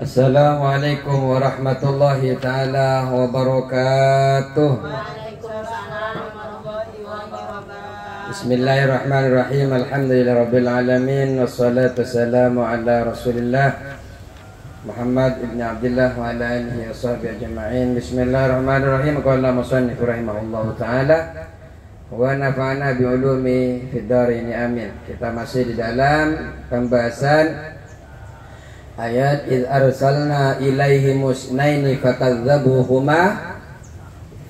Assalamualaikum warahmatullahi ta'ala wabarakatuh. Bismillahirrahmanirrahim. Alhamdulillahirabbil alamin wassalatu wassalamu ala Rasulillah Muhammad ibn Abdullah wa ala alihi washabihi ajma'in. Bismillahirrahmanirrahim. Qala musannif rahimahullahu ta'ala wa nafa'ana bi ulumi fid dharain amin. Kita masih di dalam pembahasan ayat id arsalna ilaihim musnaini fakadzabuhuma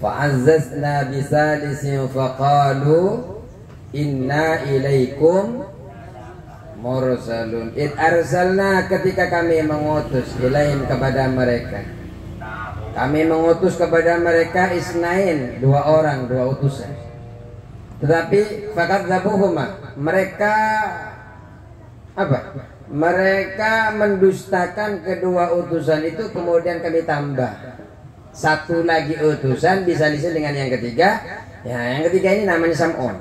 fa'azzazna bisalisin faqalu inna ilaikum mursalun. Id arsalna, ketika kami mengutus, ilaihim, kepada mereka, kami mengutus kepada mereka isnain, dua orang, dua utusan. Tetapi fakadzabuhuma, mereka apa? Mereka mendustakan kedua utusan itu, kemudian kami tambah satu lagi utusan bisa dengan yang ketiga. Ya, yang ketiga ini namanya Sam'un.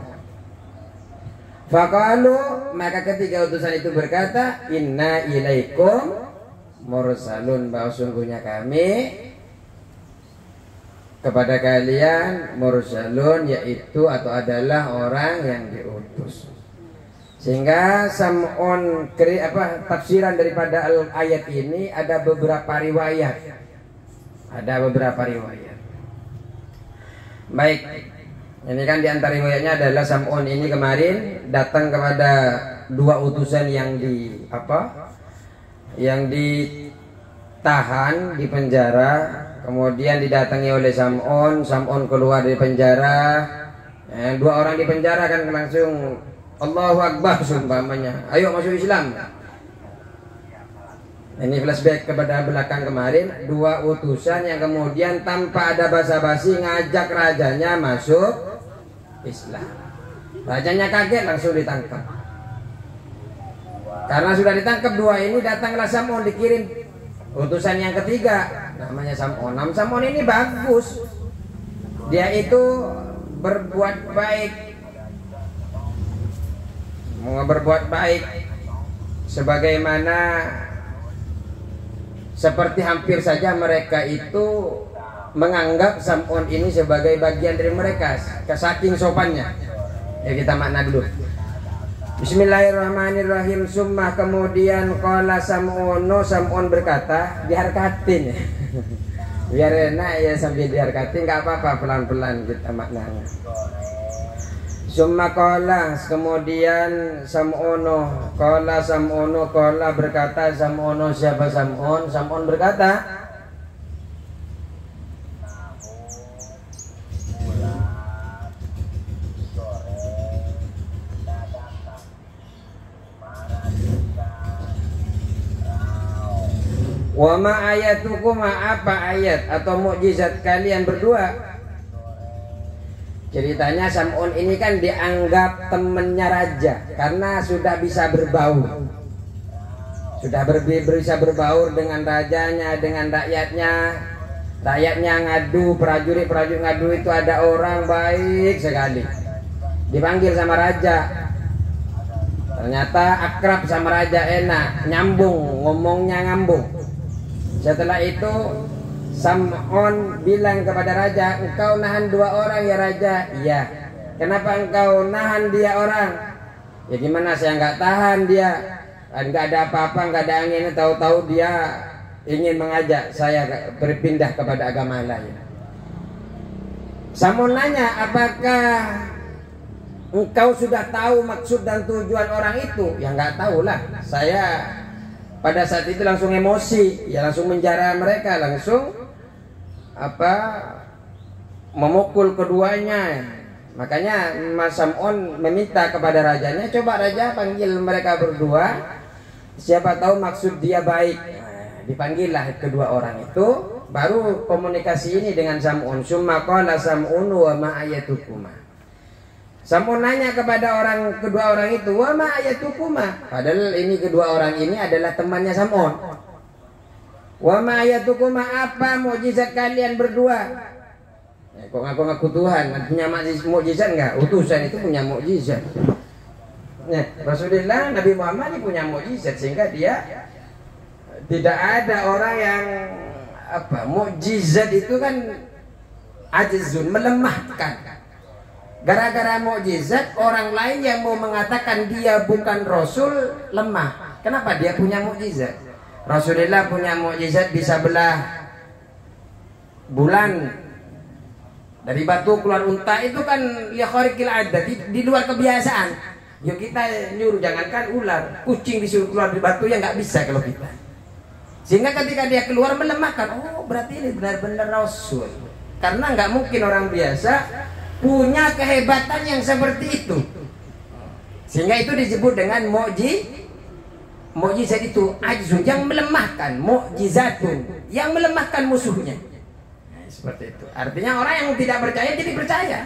Faqalu, maka ketiga utusan itu berkata, inna ilaikum mursalun, bahwa sungguhnya kami kepada kalian mursalun, yaitu atau adalah orang yang diutus. Sehingga Sam'un, tafsiran daripada ayat ini ada beberapa riwayat. Baik, ini kan diantara riwayatnya adalah Sam'un ini kemarin datang kepada dua utusan yang ditahan di penjara, kemudian didatangi oleh Sam'un. Sam'un keluar dari penjara, dua orang di penjara kan langsung Allahu Akbar sumpamanya, ayo masuk Islam. Ini flashback kepada belakang kemarin, dua utusan yang kemudian tanpa ada basa-basi ngajak rajanya masuk Islam. Rajanya kaget, langsung ditangkap. Karena sudah ditangkap dua ini, datanglah Sam'un, dikirim utusan yang ketiga, namanya Sam'un. Sam'un ini bagus, dia itu berbuat baik, sebagaimana seperti hampir saja mereka itu menganggap Sam'un ini sebagai bagian dari mereka, saking sopannya. Ya, kita makna dulu. Bismillahirrahmanirrahim. Summa, kemudian qala Sam'un berkata, diharkatin biar enak ya, sambil diharkatin nggak apa-apa, pelan-pelan kita maknanya. Summa qala, kemudian qala berkata Sam'un, siapa Sam'un? Sam'un berkata, wa ma ayatukum, apa ayat atau mukjizat kalian berdua? Ceritanya Sam'un ini kan dianggap temannya raja karena sudah bisa berbaur, bisa berbaur dengan rajanya, dengan rakyatnya. Rakyatnya ngadu, prajurit ngadu, itu ada orang baik sekali, dipanggil sama raja. Ternyata akrab sama raja, enak, nyambung, ngomongnya ngambung. Setelah itu Sam'un bilang kepada raja, engkau nahan dua orang ya raja? Iya. Kenapa engkau nahan dia orang? Ya gimana, saya nggak tahan dia, nggak ada apa-apa, nggak ada angin. Tahu-tahu dia ingin mengajak saya berpindah kepada agama lain. Sam'un nanya, apakah engkau sudah tahu maksud dan tujuan orang itu? Ya nggak tahu lah. Saya pada saat itu langsung emosi, ya langsung menjara mereka, langsung memukul keduanya. Makanya Mas Sam'un meminta kepada rajanya, coba raja panggil mereka berdua, siapa tahu maksud dia baik. Dipanggillah kedua orang itu, baru komunikasi ini dengan Sam'un. Summa qala Sam'un wa ma ayatukuma. Sam'un nanya kepada kedua orang itu, wa ma ayatukuma. Padahal ini kedua orang ini adalah temannya Sam'un. Wa ma ayatukuma, apa mukjizat kalian berdua? Kok ngaku-ngaku Tuhan, punya mukjizat enggak? Utusan itu punya mukjizat. Nah, Rasulullah Nabi Muhammad ini punya mukjizat sehingga dia Tidak ada orang yang mukjizat itu kan ajizun, melemahkan. Gara-gara mukjizat, orang lain yang mau mengatakan dia bukan rasul lemah. Kenapa? Dia punya mukjizat. Rasulullah punya mukjizat bisa belah bulan. Dari batu keluar unta itu kan likhariqil adat, di luar kebiasaan. Yuk kita nyuruh, jangankan ular, kucing disuruh keluar dari batu ya nggak bisa kalau kita. Sehingga ketika dia keluar melemahkan, oh berarti ini benar-benar rasul. Karena nggak mungkin orang biasa punya kehebatan yang seperti itu. Sehingga itu disebut dengan mukjizat itu ajzun, yang melemahkan, mukjizatun, yang melemahkan musuhnya. Nah, seperti itu. Artinya orang yang tidak percaya jadi percaya.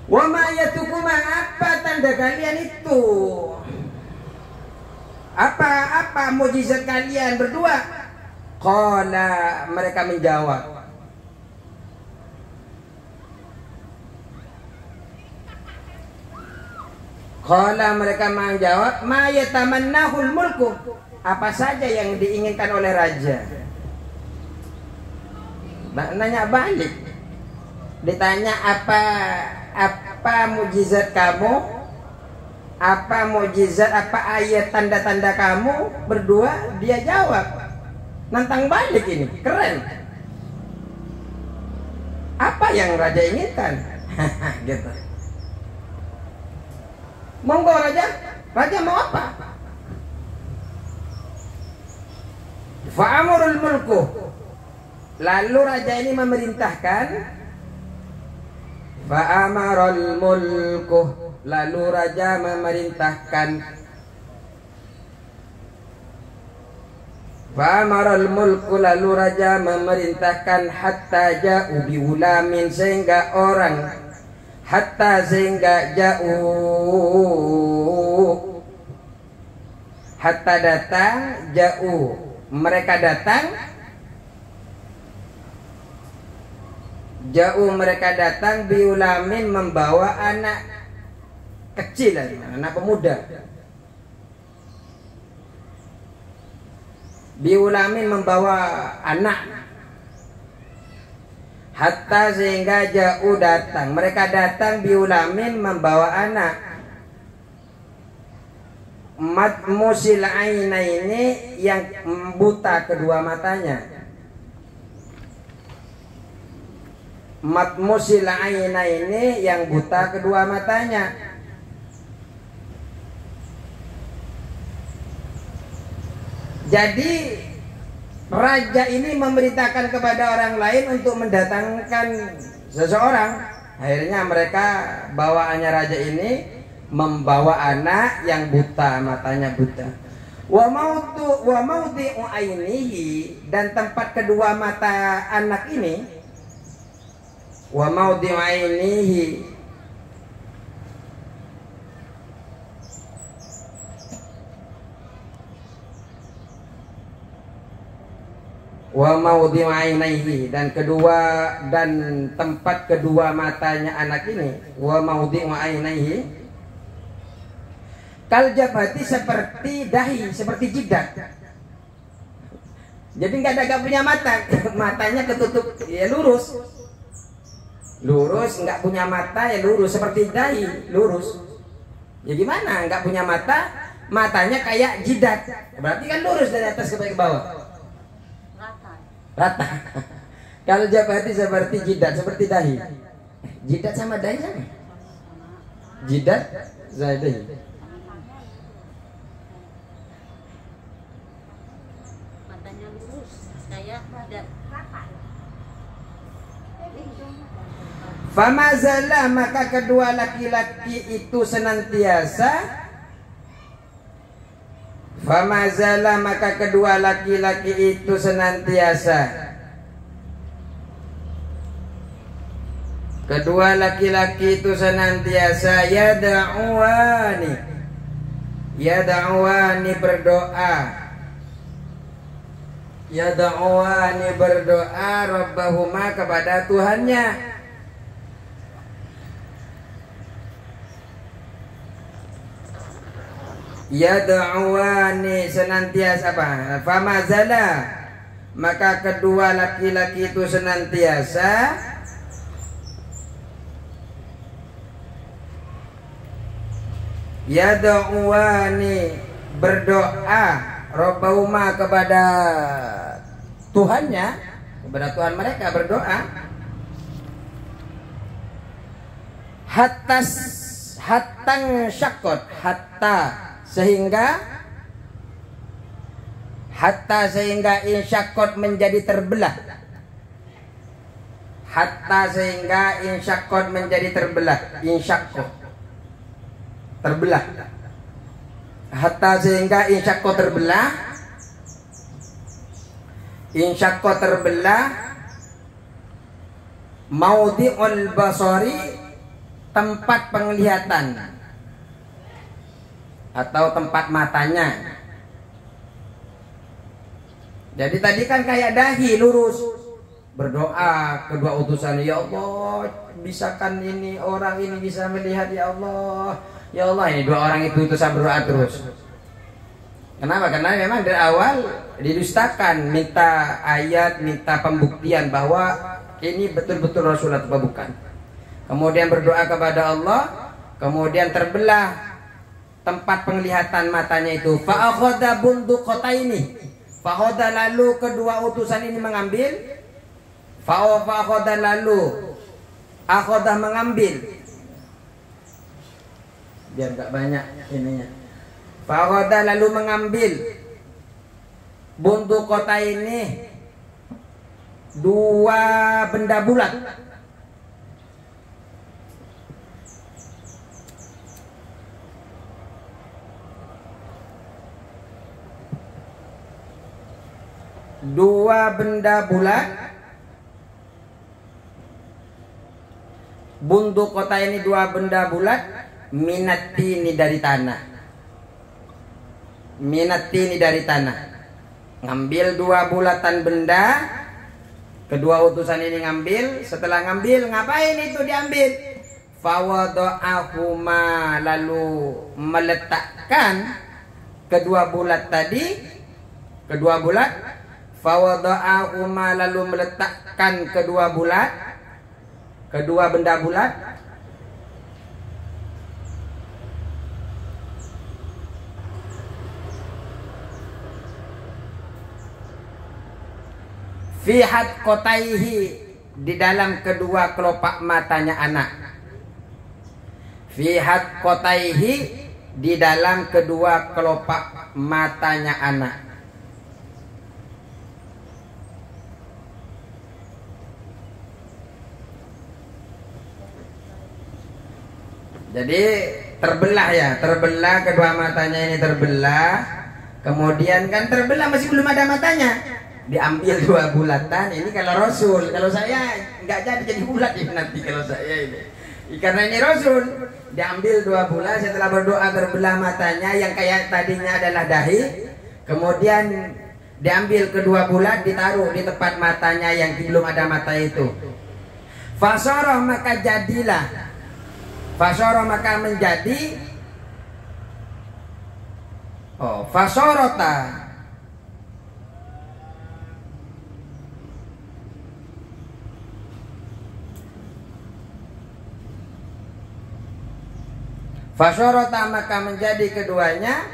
Wa ma yatukuma, apa tanda kalian itu? Apa mukjizat kalian berdua? Qala, mereka menjawab. Qala, mereka menjawab, ma yatamannahul mulku, apa saja yang diinginkan oleh raja. Nanya balik. Ditanya apa mukjizat kamu? Apa mukjizat, apa ayat tanda-tanda kamu berdua? Dia jawab, nantang balik ini, keren. Apa yang raja inginkan? Gitu. Monggo raja mau apa? Fa'amurul mulku, lalu raja ini memerintahkan. Fa'amarul mulku, lalu raja memerintahkan. Fa'amarul mulku, lalu raja memerintahkan. Hatta ja'u biulamin, sehingga datang ja'u, mereka datang. Jauh mereka datang biulamin, membawa anak kecil, anak pemuda. Biulamin, membawa anak. Hatta, sehingga jauh datang, mereka datang biulamin, membawa anak. Matmusil ainaini, yang buta kedua matanya. Matmusil ainaini, yang buta kedua matanya. Jadi raja ini memerintahkan kepada orang lain untuk mendatangkan seseorang. Akhirnya mereka, bawaannya raja ini membawa anak yang buta, matanya buta. Wa maudhi'u ainihi, dan tempat kedua mata anak ini. Wa maudhi'u ainihi, wa maudhi'u ainihi, dan tempat kedua matanya anak ini. Wa maudhi'u ainihi, kal jabhati, seperti dahi, seperti jidat. Jadi nggak punya mata, matanya ketutup, ya lurus, nggak punya mata ya lurus, seperti dahi, lurus. Ya gimana? Nggak punya mata, matanya kayak jidat, berarti kan lurus dari atas ke bawah, rata. Kalau jabhati seperti jidat, seperti dahi. Jidat sama dahi sama? Jidat sama dahi. Matanya lurus kayak badan. Famazala, maka kedua laki-laki itu senantiasa. Famazala, maka kedua laki-laki itu senantiasa. Kedua laki-laki itu senantiasa yada'uani berdoa. Yada'uani berdoa rabbahuma, kepada Tuhannya. yad'uwani senantiasa apa? Famazala, maka kedua laki-laki itu senantiasa yad'uwani berdoa Rabbahuma kepada Tuhannya, kepada Tuhan mereka berdoa hatang syakot sehingga insyakot menjadi terbelah, insyakot menjadi terbelah, insyakot terbelah, sehingga insyakot terbelah maudhi'ul basari, tempat penglihatan atau tempat matanya. Jadi tadi kan kayak dahi lurus berdoa kedua utusan, ya Allah bisakan ini orang ini bisa melihat, ya Allah, ya Allah. Ini dua orang itu utusan berdoa terus. Kenapa? Karena memang dari awal didustakan, minta ayat, minta pembuktian bahwa ini betul-betul Rasul atau bukan. Kemudian berdoa kepada Allah, kemudian terbelah tempat penglihatan matanya itu. Fa'akhadha bunduqataini, fa'akhadha lalu kedua utusan ini mengambil. Fa'akhadha lalu akhadha mengambil, biar gak banyak ininya. Fa'akhadha lalu mengambil bunduqataini, dua benda bulat. Dua benda bulat, buntuk kota ini dua benda bulat, minatini dari tanah, minatini dari tanah. Ngambil dua bulatan benda, kedua utusan ini ngambil. Setelah ngambil, ngapain itu diambil? Fawada'ahuma, lalu meletakkan kedua bulat tadi, kedua bulat. Fawada'ahuma, lalu meletakkan kedua bulat, kedua benda bulat. Fihat kotaihi, di dalam kedua kelopak matanya anak. Fihat kotaihi, di dalam kedua kelopak matanya anak. Jadi terbelah ya, terbelah kedua matanya ini terbelah. Kemudian kan terbelah masih belum ada matanya, diambil dua bulatan. Ini kalau Rasul, kalau saya nggak jadi bulat ini nanti kalau saya ini. Karena ini Rasul, diambil dua bulat. Setelah berdoa terbelah matanya yang kayak tadinya adalah dahi. Kemudian diambil kedua bulat, ditaruh di tempat matanya yang belum ada mata itu. Fasoroh, maka jadilah. Fasoro, maka menjadi. Fasorota, fasorota, maka menjadi keduanya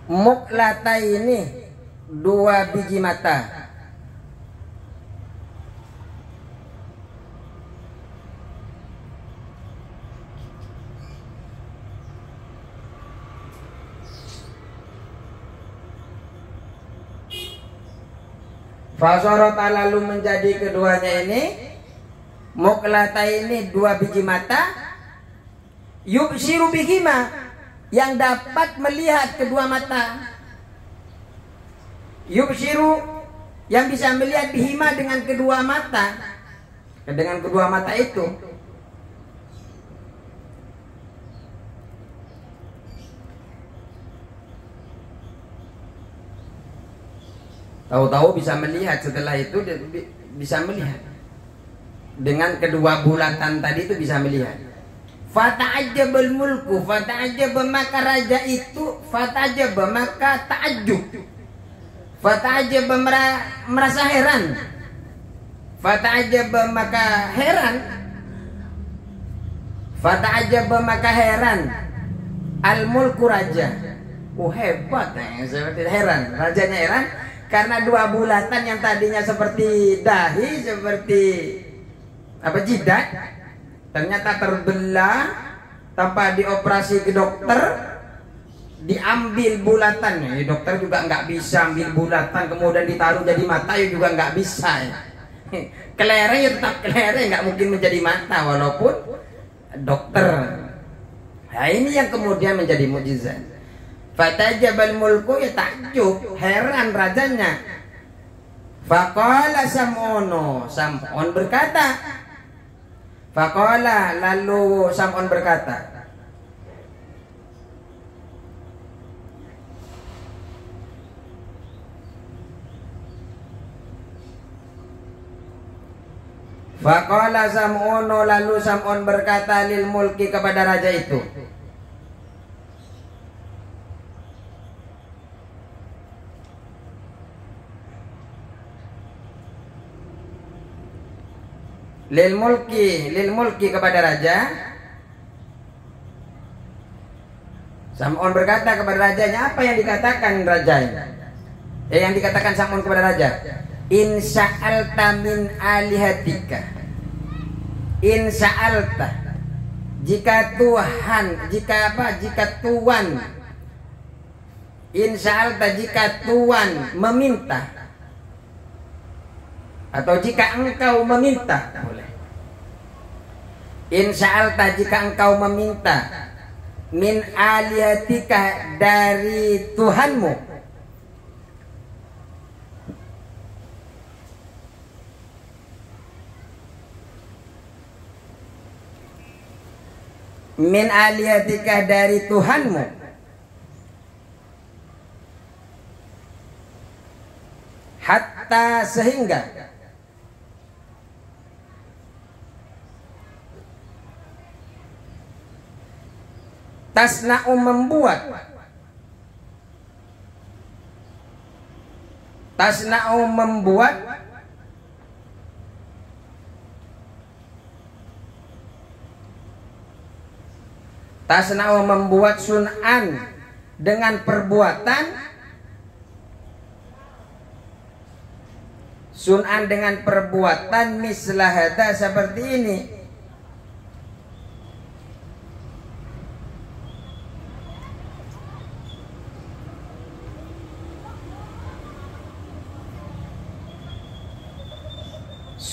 muklata ini, dua biji mata. Fasorota, lalu menjadi keduanya ini muklata ini, dua biji mata. Yubsiru bihima, yang dapat melihat kedua mata. Yubsiru, yang bisa melihat bihima, dengan kedua mata. Dengan kedua mata itu. Tahu-tahu bisa melihat, setelah itu bisa melihat. Dengan kedua bulatan tadi itu bisa melihat. Fata'ajjabal mulku, fata'ajjaba maka raja itu, fata'ajjaba maka ta'ajjub. Fata'ajjaba merasa heran. Fata'ajjaba maka heran. Fata'ajjaba maka heran. Al mulku raja. Hebat seperti heran. Rajanya heran karena 2 bulatan yang tadinya seperti dahi, seperti jidat, ternyata terbelah tanpa dioperasi ke dokter, diambil bulatannya. Ya, dokter juga nggak bisa ambil bulatan kemudian ditaruh jadi mata, ya juga nggak bisa. Ya. Kelereng ya tetap kelereng, nggak mungkin menjadi mata walaupun dokter. Nah, ini yang kemudian menjadi mukjizat. Fatajabal mulku, ya takjub, heran rajanya. Faqala Sam'un berkata. Faqala, lalu Sam'un berkata, Faqala Sam'un, lalu Sam'un berkata lil mulki kepada raja itu, lil mulki kepada raja. Sam'un berkata kepada rajanya, apa yang dikatakan raja? Yang dikatakan Sam'un kepada raja, in sa'alta min alihatika, in sa'alta, jika Tuhan, jika Tuhan, in sa'alta, jika Tuhan meminta, atau jika engkau meminta, boleh. In sa'alta, jika engkau meminta, min alihatika, dari Tuhanmu, min alihatika, dari Tuhanmu, hatta, sehingga tasna'u, membuat, tasna'u, membuat, tasna'u, membuat, sun'an, dengan perbuatan, sun'an, dengan perbuatan, mislahada, seperti ini.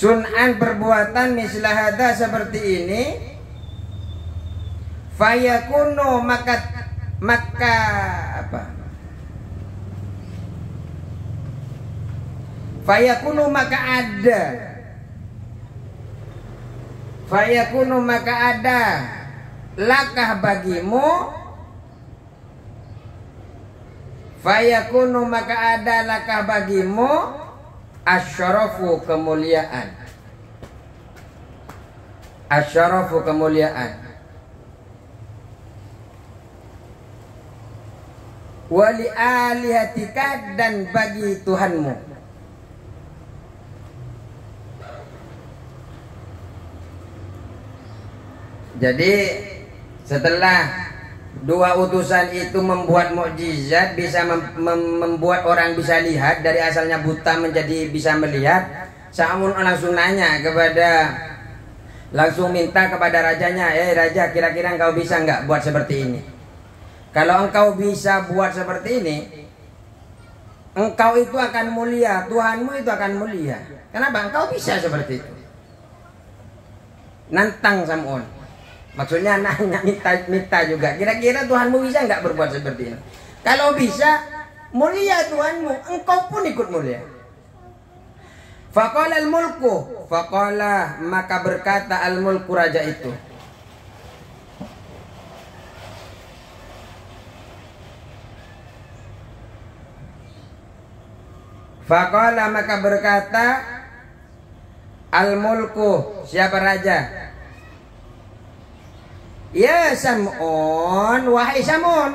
Sun'an, perbuatan, mislahada, seperti ini. Fayakunu, maka apa? Fayakunu, maka ada. Fayakunu, maka ada. Lakah bagimu. Fayakunu, maka ada lakah bagimu. Asyarafu, kemuliaan. Asyarafu, kemuliaan. Wali alihatika, dan bagi Tuhanmu. Jadi setelah 2 utusan itu membuat mukjizat, bisa membuat orang bisa lihat, dari asalnya buta menjadi bisa melihat, Sam'un langsung nanya kepada, langsung minta kepada rajanya, raja, kira-kira engkau bisa nggak buat seperti ini? Kalau engkau bisa buat seperti ini, engkau itu akan mulia, Tuhanmu itu akan mulia. Kenapa? Engkau bisa seperti itu. Nantang Sam'un. Maksudnya nanya, minta juga. Kira-kira Tuhanmu bisa nggak berbuat seperti ini? Kalau bisa, mulia Tuhanmu, engkau pun ikut mulia. Faqala al-mulku, faqala, maka berkata al-mulku, raja itu. Faqala, maka berkata al-mulku, siapa raja? Ya Sam'un, wahai Sam'un.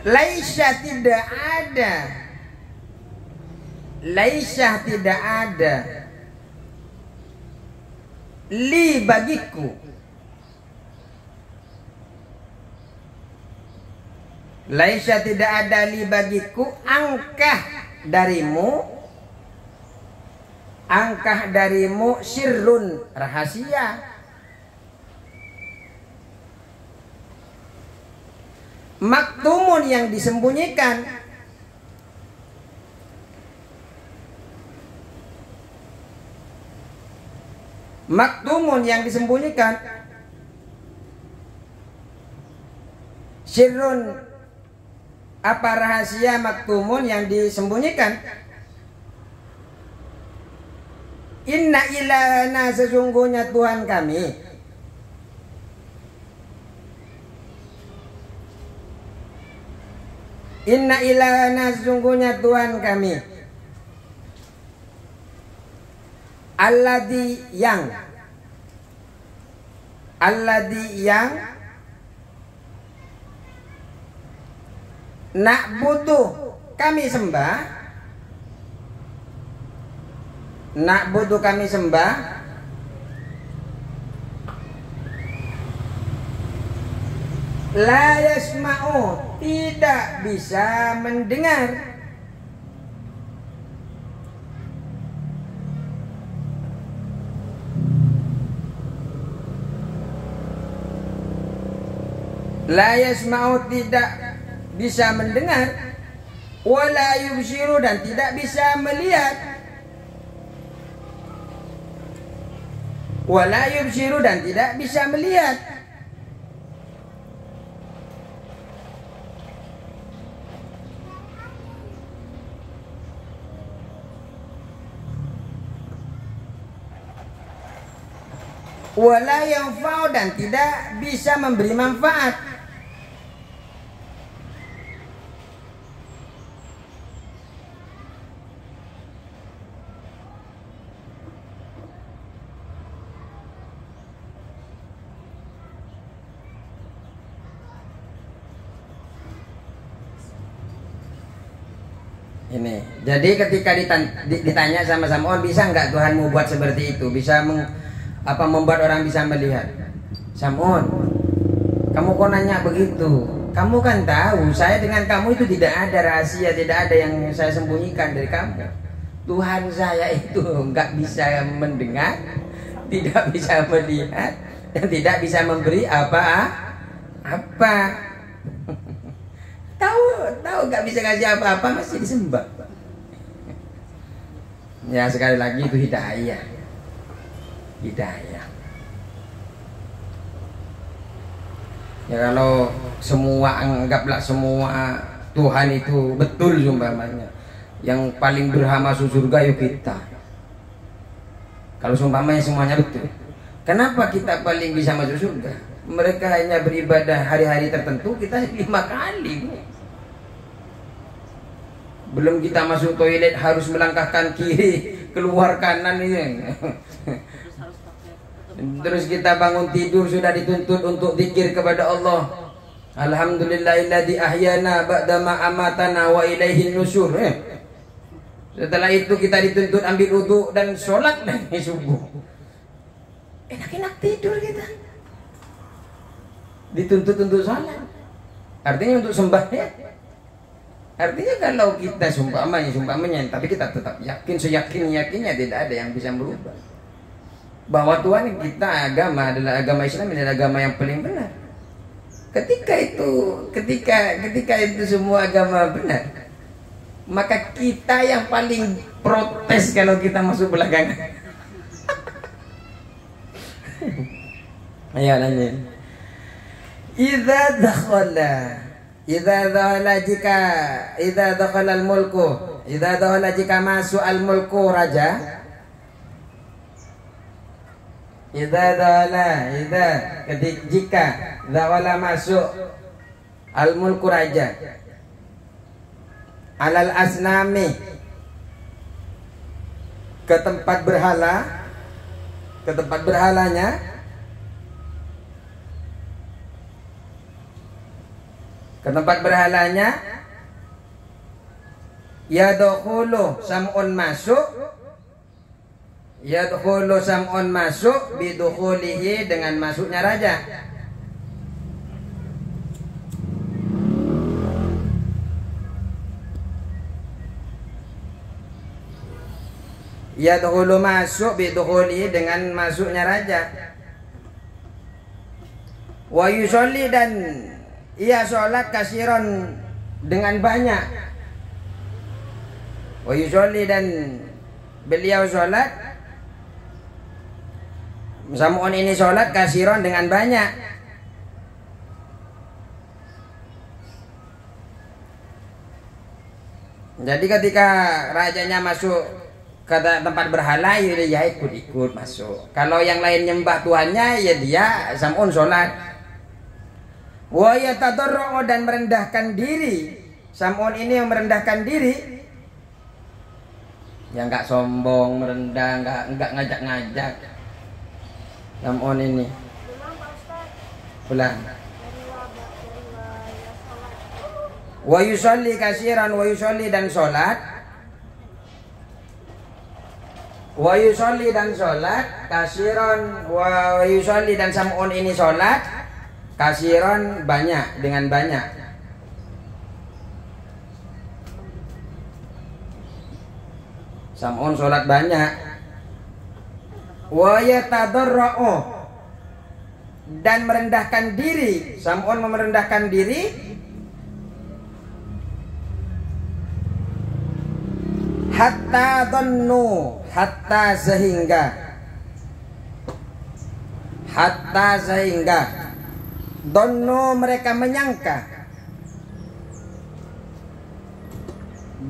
Laisa tidak ada. Laisa tidak ada. Li bagiku. Laisa tidak ada li bagiku angkah darimu sirrun rahasia, maktumun yang disembunyikan, maktumun yang disembunyikan, sirrun apa rahasia maktumun yang disembunyikan. Inna ilana sesungguhnya Tuhan kami. Inna ilana sesungguhnya Tuhan kami. Alladzi yang na'budu kami sembah, na'budu kami sembah, la yasma'u tidak bisa mendengar, la yasma'u tidak bisa mendengar, wala yubsiru dan tidak bisa melihat, wala yubsiru dan tidak bisa melihat. Wala yanfa'u dan tidak bisa memberi manfaat. Ini. Jadi ketika ditanya sama Sam'un, bisa nggak Tuhanmu buat seperti itu? Bisa membuat orang bisa melihat. Sam'un, kamu kok nanya begitu? Kamu kan tahu saya dengan kamu itu tidak ada rahasia, tidak ada yang saya sembunyikan dari kamu. Tuhan saya itu nggak bisa mendengar, tidak bisa melihat, dan tidak bisa memberi apa-apa. Tahu nggak bisa kasih apa-apa masih disembah. Ya sekali lagi itu hidayah. Ya kalau anggaplah semua Tuhan itu betul umpamanya, yang paling berhak masuk surga yuk kita. Kalau umpamanya semuanya betul, kenapa kita paling bisa masuk surga? Mereka hanya beribadah hari-hari tertentu, kita 5 kali. Belum kita masuk toilet harus melangkahkan kiri, keluar kanan ini. Terus kita bangun tidur sudah dituntut untuk zikir kepada Allah. Alhamdulillahilladzi ahyana ba'dama amatana wa ilaihin nusyur. Setelah itu kita dituntut ambil wudu dan sholat lagi subuh. Enak-enak tidur kita. Dituntut untuk sholat. Artinya untuk sembah ya. Artinya kalau kita sumpamanya, tapi kita tetap yakin, seyakin-yakinnya tidak ada yang bisa merubah bahwa Tuhan kita agama adalah agama Islam, adalah agama yang paling benar. Ketika itu semua agama benar, maka kita yang paling protes kalau kita masuk belakangan. Ayo lanjut. Idza dakhala jika masuk al-mulku raja. Jika dakhala masuk al-mulku raja alal asnami ke tempat berhala, ke tempat berhalanya, ke tempat berhalanya, yadkhulu sam'un masuk, yadkhulu sam'un masuk bidukhulihi dengan masuknya raja. Yadkhulu masuk bidukhulihi dengan masuknya raja. Wa yusolli dan ia sholat kasiron dengan banyak. Wa yusolli dan beliau sholat, Sam'un ini sholat kasiron dengan banyak. Jadi ketika rajanya masuk ke tempat berhala, ya ikut-ikut masuk. Kalau yang lain nyembah Tuhannya, ya dia Sam'un sholat. Wa yatadarra'u dan merendahkan diri. Sam'un ini yang merendahkan diri, yang nggak sombong, merendah, nggak ngajak-ngajak. Sam'un ini pulang. Wa yusolli kasiran, wa yusolli dan sholat, wa yusolli dan sholat kasiran, wa yusolli dan Sam'un ini sholat kasiran banyak, dengan banyak. Sam'un sholat banyak. Wa yatadarra'u dan merendahkan diri. Sam'un merendahkan diri hatta dhannu, hatta sehingga, hatta sehingga dhannu mereka menyangka,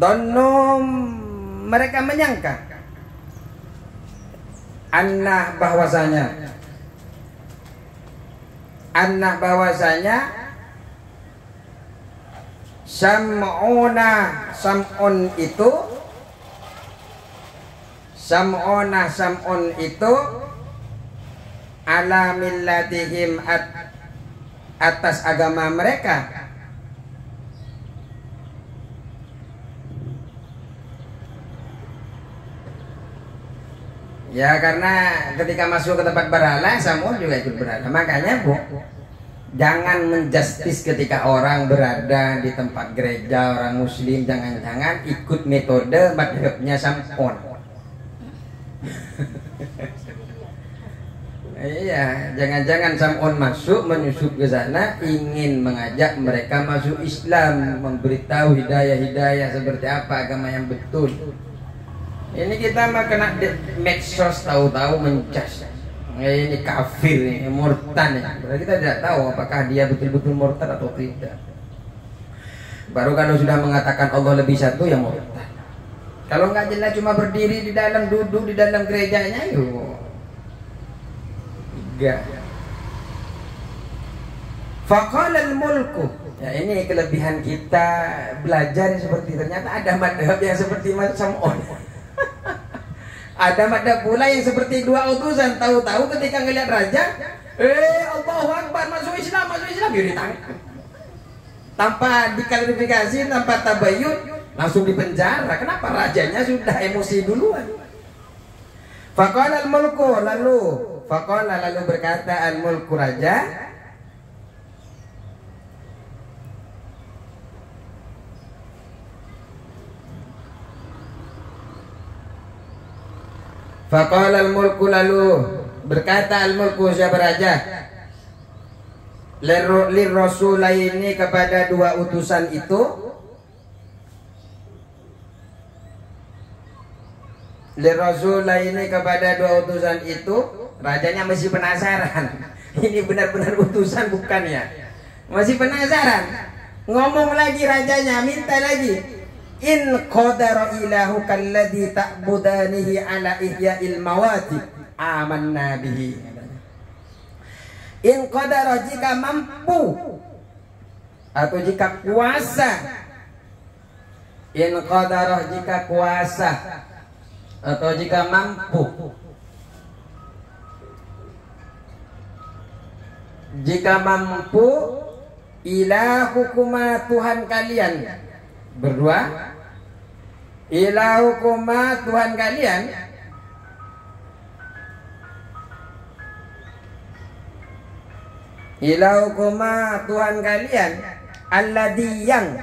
dhannu mereka menyangka, annah bahwasanya, annah bahwasanya sam'una, sam'un itu, sam'una sam'un itu ala millatihim atas agama mereka. Ya karena ketika masuk ke tempat berhala, Sam'un juga ikut berhala. Makanya Bu, jangan menjustis ketika orang berada di tempat gereja, orang muslim, jangan-jangan ikut metode madhabnya Sam'un. Iya, jangan-jangan Sam'un masuk, menyusup ke sana, ingin mengajak mereka masuk Islam, memberitahu hidayah-hidayah seperti apa agama yang betul. Ini kita mah kena medsos, tahu-tahu menjas. Ini kafir, ini murtad. Kita tidak tahu apakah dia betul-betul murtad atau tidak. Baru kalau sudah mengatakan Allah lebih satu, ya murtad. Kalau nggak jelas cuma berdiri di dalam, duduk di dalam gerejanya, yuk. Enggak. Faqala al-mulku. Ya ini kelebihan kita belajar seperti ternyata ada madhab yang seperti Sam'un. Ada madhab pula yang seperti dua utusan, tahu-tahu ketika ngelihat raja, Allahu Akbar, masuk Islam, ya ditangkap. Tanpa diklarifikasi, tanpa tabayun, langsung dipenjara. Kenapa? Rajanya sudah emosi duluan. Faqala al-mulku, lalu berkata al-mulku raja, faqala al-mulku, lalu berkata al-mulku, siapa raja, lirrasulaini kepada dua utusan itu, lirrasulaini kepada dua utusan itu. Rajanya masih penasaran, ini benar-benar utusan bukan ya, masih penasaran. Ngomong lagi rajanya, minta lagi, in qadara ilahu kalladhi ta'budanihi ala ihya'il mawati amanna bihi. In qadara, jika mampu atau jika kuasa, in qadara jika kuasa, atau jika mampu, ilahukuma Tuhan kalian berdua, ilahukuma Tuhan kalian, ilahukuma Tuhan kalian, alladhi yang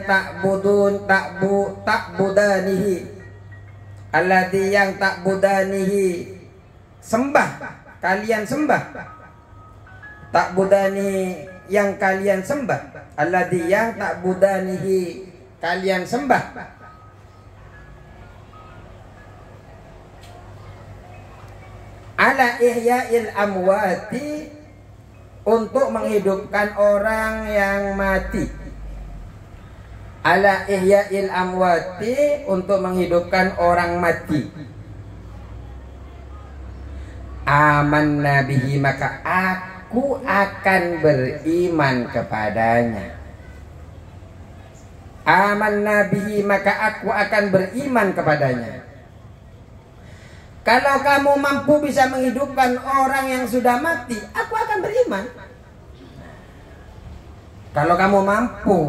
ta'budanihi, alladhi yang ta'budanihi, sembah kalian sembah, ta'budanihi yang kalian sembah, alladhi yang ta'budanihi kalian sembah, ala ihya'il amwati, untuk menghidupkan orang yang mati, ala ihya'il amwati, untuk menghidupkan orang mati. Amanna bihi, maka aku akan beriman kepadanya. Amanna bihi, maka aku akan beriman kepadanya. Kalau kamu mampu bisa menghidupkan orang yang sudah mati, aku akan beriman. Kalau kamu mampu.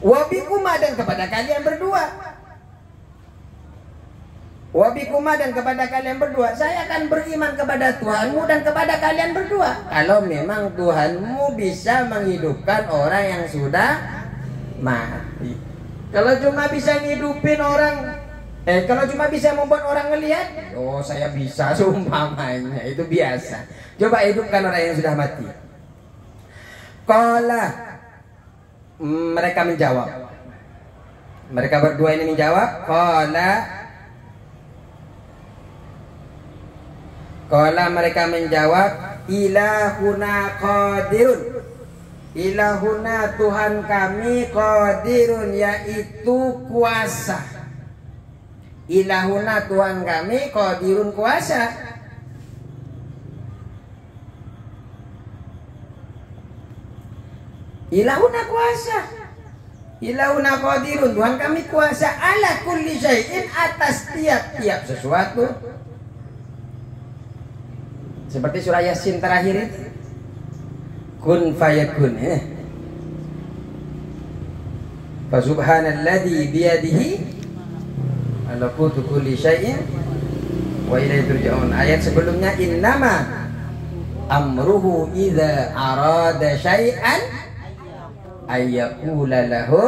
Wabikuma, dan kepada kalian berdua. Wabikuma, dan kepada kalian berdua, saya akan beriman kepada Tuhanmu dan kepada kalian berdua. Kalau memang Tuhanmu bisa menghidupkan orang yang sudah mati. Kalau cuma bisa ngidupin orang, kalau cuma bisa membuat orang ngelihat, oh saya bisa, seumpamanya itu biasa. Coba hidupkan orang yang sudah mati. Qala, mereka menjawab. Mereka berdua ini menjawab. Qala mereka menjawab, ilahuna qadirun. Ilahuna Tuhan kami, qadirun yaitu kuasa. Ilahuna Tuhan kami, qadirun kuasa. Ilahuna kuasa. Ilahuna qadirun, Tuhan kami kuasa ala kulli syai'in, atas tiap-tiap sesuatu. Seperti surah Yasin terakhir itu. Kun fayakun. Fa subhanalladzi biyadihi malakutu kulli syai'in wa ilaihi turja'un. Ayat sebelumnya, innama amruhu idza arada syai'an ayyaqula lahu.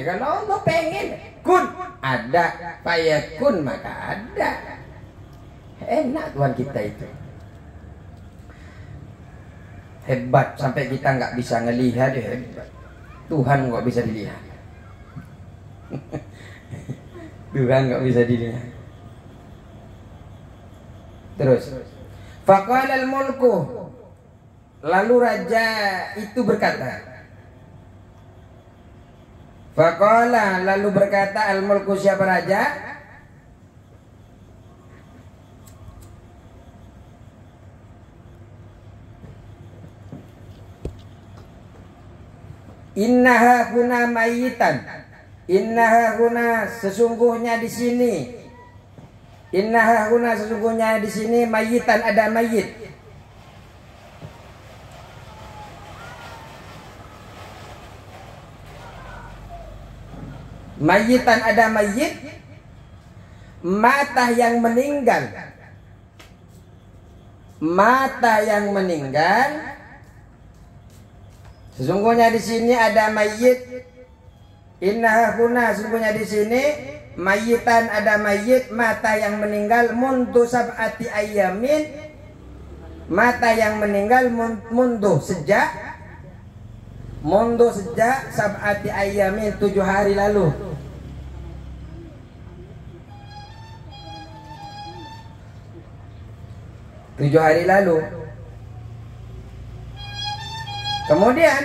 Kalau Allah pengen kun, ada, fayakun, maka ada. Enak Tuhan kita itu. Hebat sampai kita nggak bisa ngelihat, hebat. Tuhan nggak bisa dilihat. Tuhan nggak bisa dilihat. Terus, faqala al-mulku, lalu raja itu berkata. Faqala, lalu berkata al-mulku, siapa raja? Innaha huna mayitan. Innaha huna, sesungguhnya di sini. Innaha huna, sesungguhnya di sini mayitan, ada mayit. Mayitan, ada mayit. Mata yang meninggal. Mata yang meninggal. Sesungguhnya di sini ada mayit. Innaha huna, sesungguhnya di sini mayitan, ada mayit, mata yang meninggal, mundu sab'ati ayyamin, mata yang meninggal mundu sejak sab'ati ayyamin, 7 hari lalu. Kemudian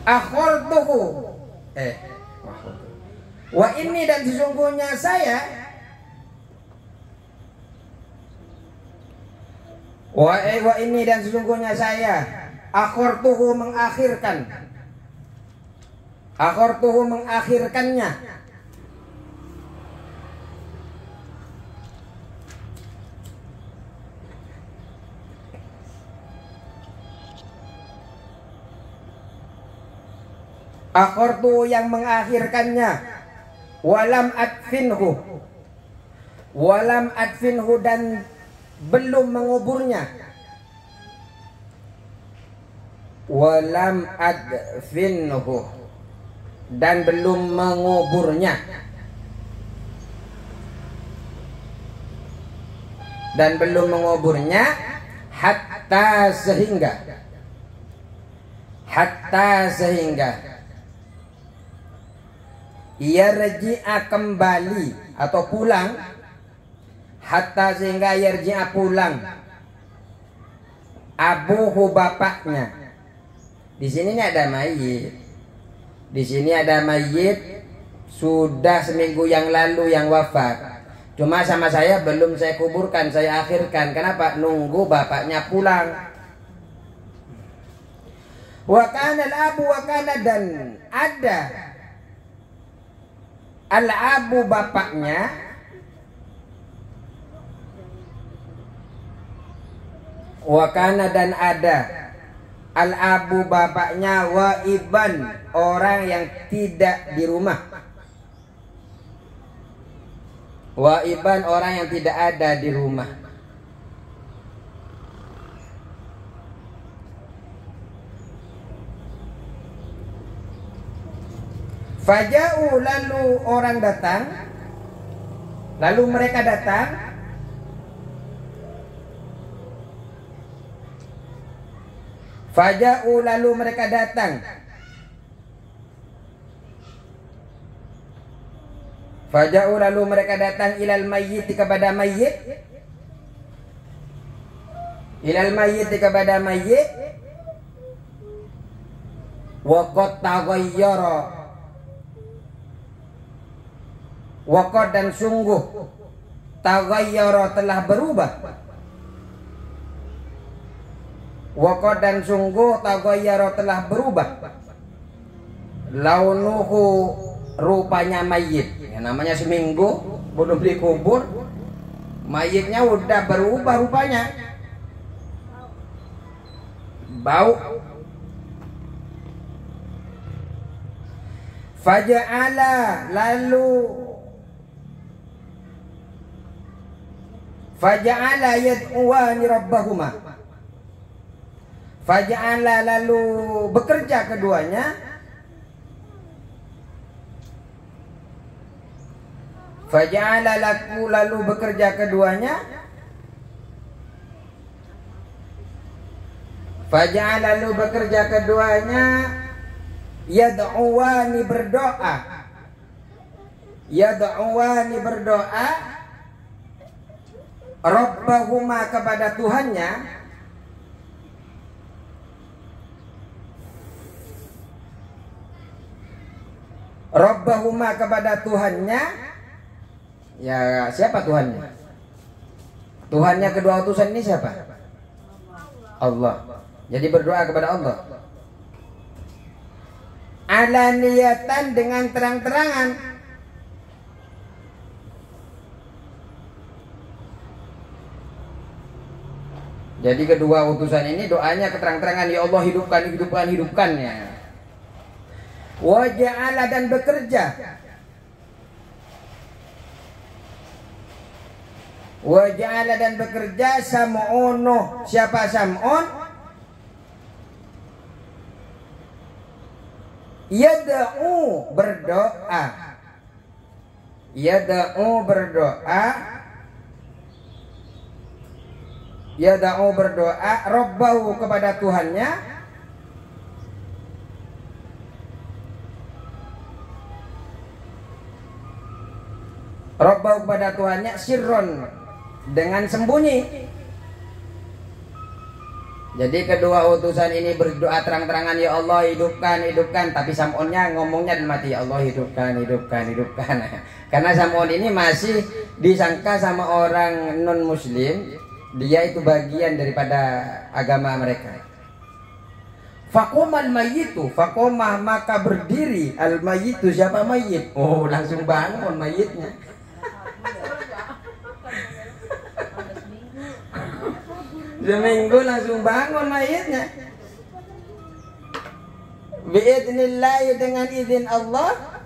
akholtuhu, wa ini, dan sesungguhnya saya, wa ini, dan sesungguhnya saya, Akhartuhu mengakhirkan. Akhartuhu mengakhirkannya. Akhartuhu yang mengakhirkannya. Walam adfinhu. Walam adfinhu dan belum menguburnya. Walam adfinhu dan belum menguburnya. Dan belum menguburnya hatta sehingga yarji'a kembali atau pulang, hatta sehingga yarji'a pulang abuhu bapaknya. Di sini ada mayit. Di sini ada mayit sudah seminggu yang lalu yang wafat. Cuma sama saya belum saya kuburkan, saya akhirkan. Kenapa? Nunggu bapaknya pulang. Wa kana al-abu wa kana dan ada al-abu bapaknya wa kana dan ada al-abu bapaknya waiban orang yang tidak di rumah. Waiban orang yang tidak ada di rumah. Faja'u lalu orang datang. Lalu mereka datang. Faja'u lalu mereka datang. Faja'u lalu mereka datang ilal mayyit kepada mayyit. Ilal mayyit kepada mayyit. Wa qad taghayyara. Wa qad dan sungguh taghayyara telah berubah. Waqad dan sungguh taghayyara telah berubah. Launuhu rupanya mayit. Ya, namanya seminggu belum dikubur, mayitnya udah berubah rupanya. Bau. Faja'ala lalu faja'ala yad'uwani rabbahuma. Faja'ala lalu bekerja keduanya. Faja'ala lalu bekerja keduanya. Faja'ala lalu bekerja keduanya. Yad'uwani berdoa. Yad'uwani berdoa. Rabbahuma kepada Tuhannya. Rabbahuma kepada Tuhannya. Ya, siapa Tuhannya? Tuhannya kedua utusan ini siapa? Allah. Jadi berdoa kepada Allah. Alaniyatan dengan terang-terangan. Jadi kedua utusan ini doanya keterang-terangan, ya Allah hidupkannya. Wa ja'ala dan bekerja. Wa ja'ala dan bekerja Sam'unuh. Siapa Sam'un? Yad'u berdoa. Yad'u berdoa. Yad'u berdoa Rabbahu kepada Tuhannya. Rabbahu kepada Tuhannya sirron dengan sembunyi. Jadi kedua utusan ini berdoa terang-terangan, ya Allah hidupkan. Tapi Sam'unnya ngomongnya dan mati, ya Allah hidupkan. Karena Sam'un ini masih disangka sama orang non muslim, dia itu bagian daripada agama mereka. Faqomal mayyitu, faqomah maka berdiri al mayyitu, siapa mayit? Oh, langsung bangun mayitnya. Seminggu langsung bangun mayitnya. Biidznillah, dengan izin Allah.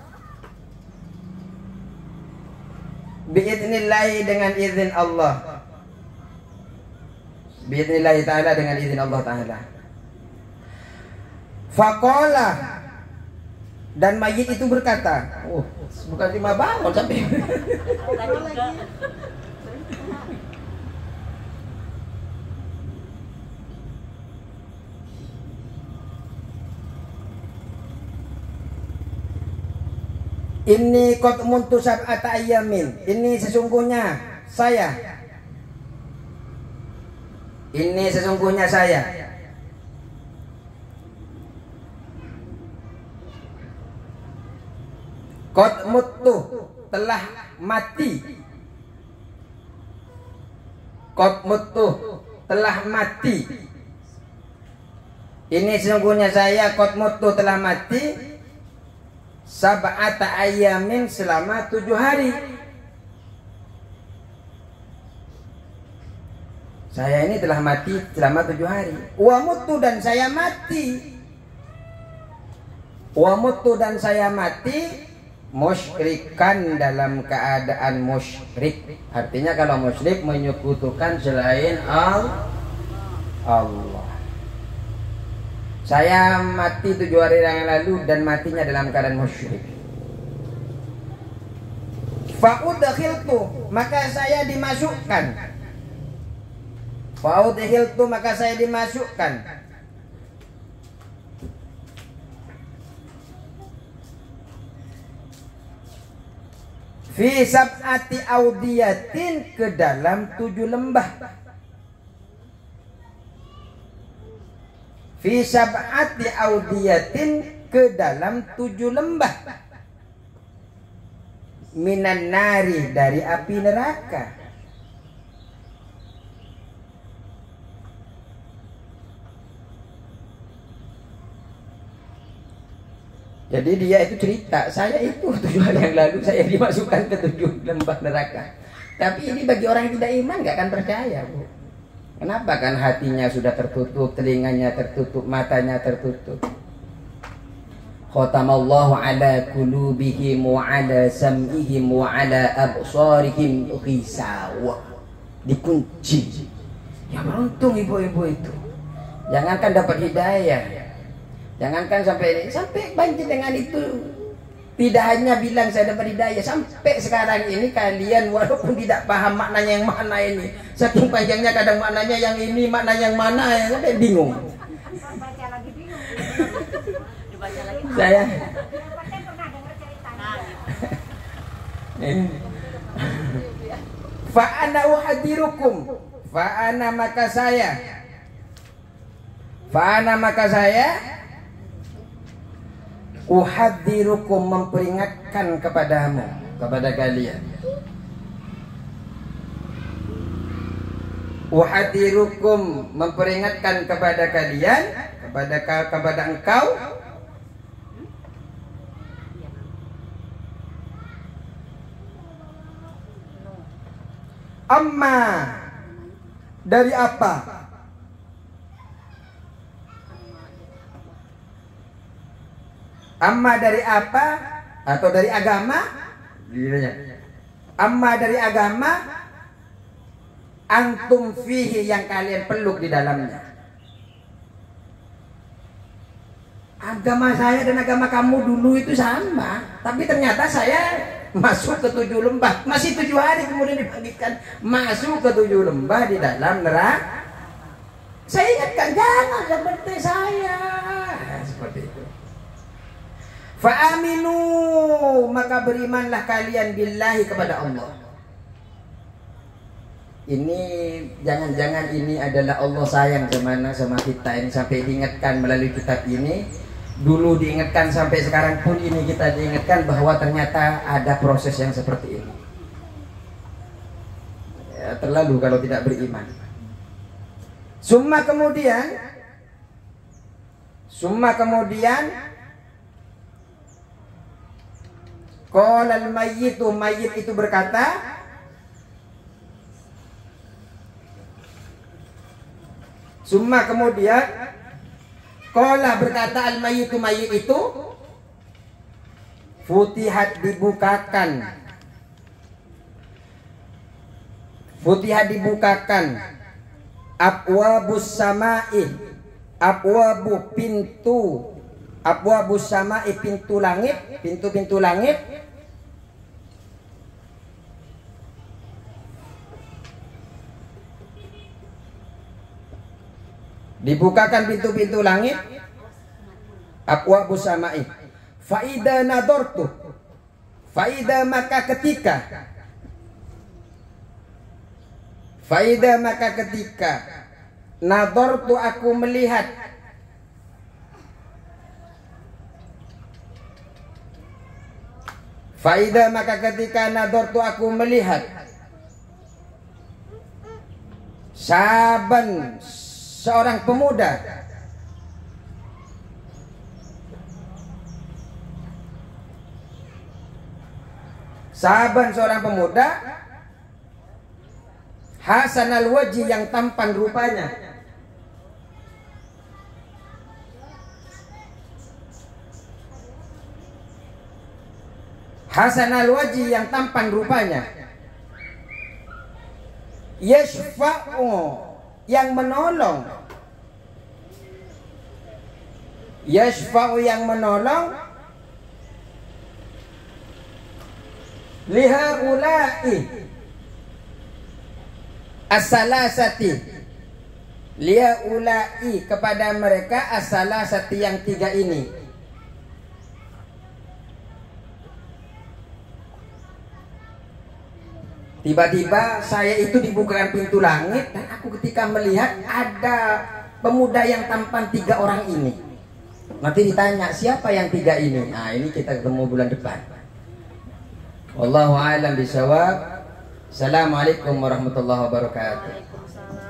Biidznillah, dengan izin Allah. Biidznillah ta'ala, dengan izin Allah ta'ala. Faqala, dan mayit itu berkata, oh, bukan cuma bangun sampai. Ini qad muntu sab'ata ayyamin. Ini sesungguhnya saya. Ini sesungguhnya saya. Qad muntu, telah mati. Qad muntu, telah mati. Ini sesungguhnya saya, qad muntu, telah mati. Sab'ata ayyamin, selama 7 hari. Saya ini telah mati selama 7 hari. Wa mutu, dan saya mati. Wa mutu, dan saya mati. Musyrikan, dalam keadaan musyrik. Artinya kalau musyrik menyekutukan selain Allah. Saya mati 7 hari yang lalu dan matinya dalam keadaan musyrik. Fa'udkhiltu, maka saya dimasukkan. Fa'udkhiltu, maka saya dimasukkan. Fi sab'ati audiyatin, ke dalam 7 lembah. Fi sab'ati audiyatin, ke dalam 7 lembah. Minan nari, dari api neraka. Jadi dia itu cerita, saya itu 7 hari yang lalu saya dimasukkan ke 7 lembah neraka. Tapi ini bagi orang yang tidak iman gak akan percaya, Bu. Kenapa? Kan hatinya sudah tertutup, telinganya tertutup, matanya tertutup. Khatamallahu ala qulubihim wa ala sam'ihim wa ala absarihim ghisawa. Dikunci. Ya beruntung ibu-ibu itu. Jangankan dapat hidayah. Jangankan sampai banjir dengan itu. Tidak hanya bilang saya dapat hidayah, sampai sekarang ini kalian walaupun tidak paham maknanya yang mana ini, saking panjangnya kadang maknanya yang ini, makna yang mana, ya sampai bingung. Saya fa'ana uhadirukum, fa'ana maka saya uhadirukum, memperingatkan kepadamu, kepada kalian. Uhadirukum, memperingatkan kepada kalian, kepada engkau. Amma, dari apa? Amma dari apa? Atau dari agama? Amma dari agama. Antum fihi, yang kalian peluk di dalamnya. Agama saya dan agama kamu dulu itu sama, tapi ternyata saya masuk ke 7 lembah. Masih 7 hari kemudian dibangkitkan, masuk ke 7 lembah di dalam neraka. Saya ingatkan, jangan seperti saya. Seperti itu. Fa'aminu, maka berimanlah kalian billahi, kepada Allah. Ini jangan-jangan ini adalah Allah sayang sama kita ini, sampai diingatkan melalui kitab ini. Dulu diingatkan, sampai sekarang pun ini kita diingatkan bahwa ternyata ada proses yang seperti ini. Ya, terlalu kalau tidak beriman. Summa, kemudian Summa kemudian qalal mayyitu, mayyit itu berkata, summa kemudian qala berkata al mayyitu, mayyit itu, futihat dibukakan, futihat dibukakan, abwabus sama'i, abwabu pintu, abwabus sama'i pintu langit, pintu-pintu langit, dibukakan pintu-pintu langit, abwabus sama'i. Faida nadortu, faida maka ketika, faida maka ketika, nadortu aku melihat, faida maka ketika nadortu aku melihat, saban seorang pemuda, saban seorang pemuda, hasanal wajhi yang tampan rupanya, hasanal wajhi yang tampan rupanya, yashfa'u yang menolong, yashfa'u yang menolong, lihaula'i as-salasati, lihaula'i kepada mereka as-salasati yang tiga ini. Tiba-tiba saya itu dibukakan pintu langit dan aku ketika melihat ada pemuda yang tampan tiga orang ini. Nanti ditanya siapa yang tiga ini. Nah ini kita ketemu bulan depan. Wallahu a'lam bishawab. Assalamualaikum warahmatullahi wabarakatuh. Waalaikumsalam.